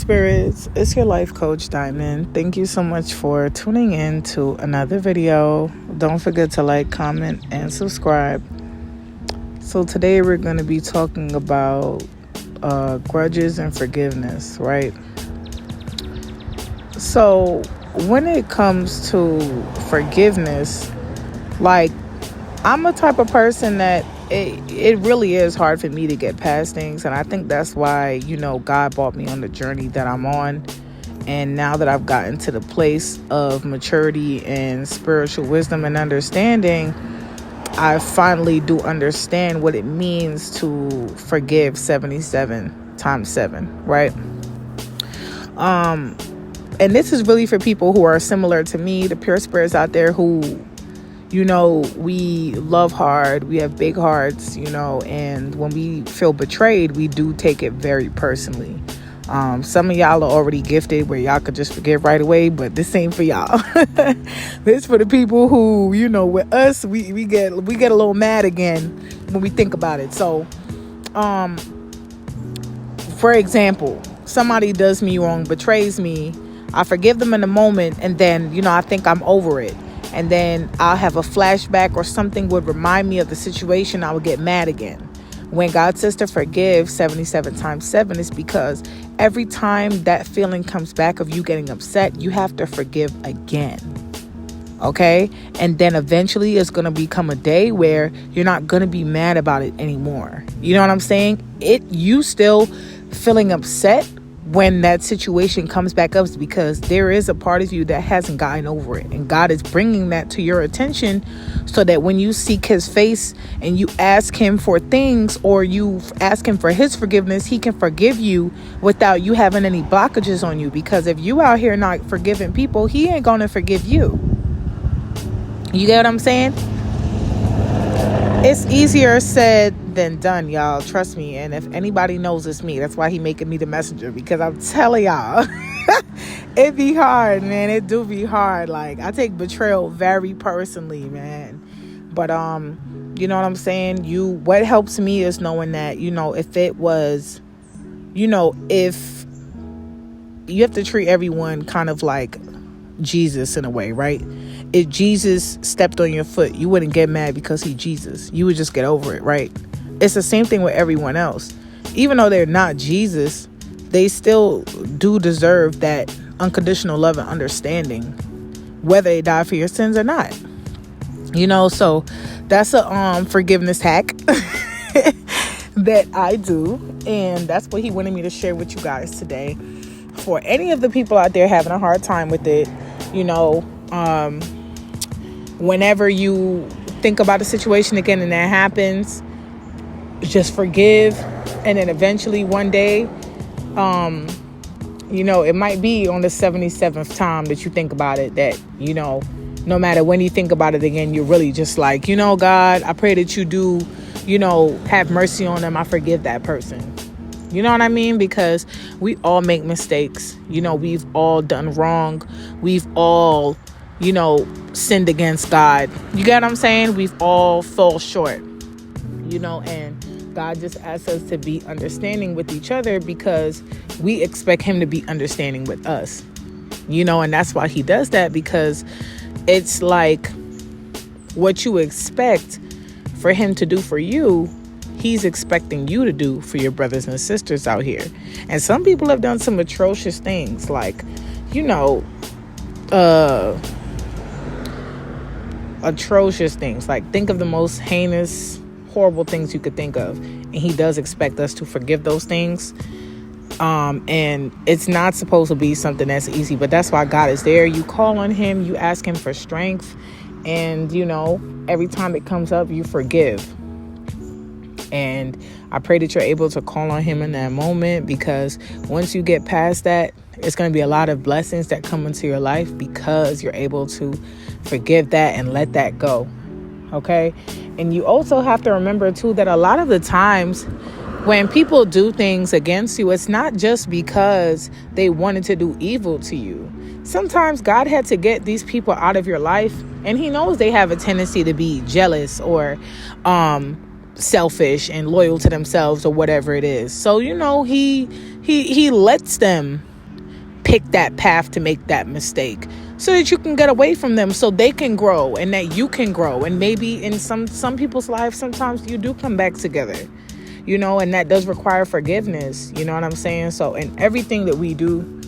spirits, it's your life coach Diamond. Thank you so much for tuning in to another video. Don't forget to like, comment, and subscribe. So today we're going to be talking about grudges and forgiveness, right? So when it comes to forgiveness, like, I'm a type of person that it really is hard for me to get past things. And I think that's why, God brought me on the journey that I'm on. And now that I've gotten to the place of maturity and spiritual wisdom and understanding, I finally do understand what it means to forgive 77 times 7, right? And this is really for people who are similar to me, the pure spirits out there who, we love hard, we have big hearts, and when we feel betrayed, we do take it very personally. Some of y'all are already gifted where y'all could just forgive right away, but this ain't for y'all. This for the people who, with us, we get a little mad again when we think about it. So, for example, somebody does me wrong, betrays me, I forgive them in the moment, and then, I think I'm over it. And then I'll have a flashback or something would remind me of the situation. I would get mad again. When God says to forgive 77 times 7, it's because every time that feeling comes back of you getting upset, you have to forgive again. Okay? And then eventually it's going to become a day where you're not going to be mad about it anymore. You know what I'm saying? You still feeling upset when that situation comes back up, because there is a part of you that hasn't gotten over it, and God is bringing that to your attention so that when you seek his face and you ask him for things, or you ask him for his forgiveness, he can forgive you without you having any blockages on you. Because if you out here not forgiving people, he ain't gonna forgive you. You get what I'm saying? It's easier said than done, y'all. Trust me. And if anybody knows, it's me. That's why he making me the messenger, because I'm telling y'all, it be hard, man. It do be hard. Like, I take betrayal very personally, man. But you know what I'm saying? What helps me is knowing that, if it was, if you have to treat everyone kind of like Jesus in a way, right? If Jesus stepped on your foot, you wouldn't get mad because he's Jesus. You would just get over it, right? It's the same thing with everyone else. Even though they're not Jesus, they still do deserve that unconditional love and understanding, whether they die for your sins or not. So that's a forgiveness hack that I do. And that's what he wanted me to share with you guys today. For any of the people out there having a hard time with it, whenever you think about a situation again and that happens, just forgive. And then eventually one day, it might be on the 77th time that you think about it, that, no matter when you think about it again, you're really just like, God, I pray that you do, have mercy on them. I forgive that person. You know what I mean? Because we all make mistakes. We've all done wrong. We've all, sinned against God. You get what I'm saying? We've all fall short, and God just asks us to be understanding with each other because we expect him to be understanding with us, and that's why he does that, because it's like what you expect for him to do for you, he's expecting you to do for your brothers and sisters out here. And some people have done some atrocious things, like, atrocious things. Like, think of the most heinous, horrible things you could think of. And he does expect us to forgive those things. And it's not supposed to be something that's easy, but that's why God is there. You call on him, you ask him for strength. And, every time it comes up, you forgive. And I pray that you're able to call on him in that moment, because once you get past that, it's going to be a lot of blessings that come into your life because you're able to forgive that and let that go. Okay. And you also have to remember too, that a lot of the times when people do things against you, it's not just because they wanted to do evil to you. Sometimes God had to get these people out of your life, and he knows they have a tendency to be jealous or selfish and loyal to themselves or whatever it is. So, he lets them pick that path to make that mistake, so that you can get away from them, so they can grow and that you can grow. And maybe in some people's lives, sometimes you do come back together, and that does require forgiveness. You know what I'm saying? So in everything that we do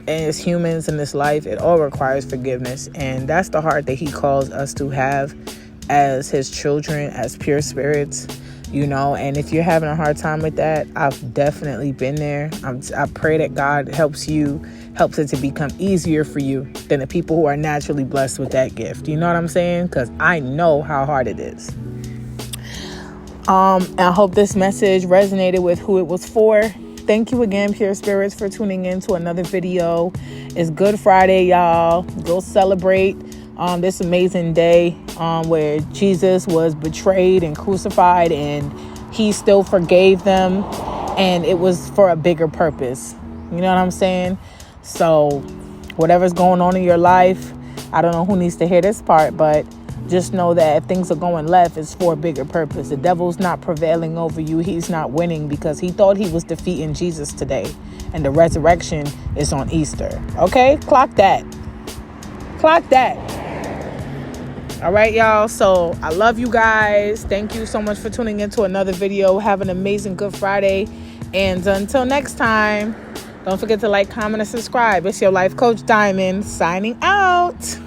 as humans in this life, it all requires forgiveness. And that's the heart that he calls us to have as his children, as pure spirits. And if you're having a hard time with that, I've definitely been there. I pray that God helps it to become easier for you than the people who are naturally blessed with that gift. You know what I'm saying? Because I know how hard it is. I hope this message resonated with who it was for. Thank you again, Pure Spirits, for tuning in to another video. It's Good Friday, y'all. Go celebrate this amazing day where Jesus was betrayed and crucified, and he still forgave them, and it was for a bigger purpose. You know what I'm saying? So whatever's going on in your life, I don't know who needs to hear this part, but just know that if things are going left, it's for a bigger purpose. The devil's not prevailing over you. He's not winning, because he thought he was defeating Jesus today, and the resurrection is on Easter. Okay? Clock that. All right, y'all. So I love you guys. Thank you so much for tuning into another video. Have an amazing Good Friday. And until next time, don't forget to like, comment, and subscribe. It's your life coach, Diamond, signing out.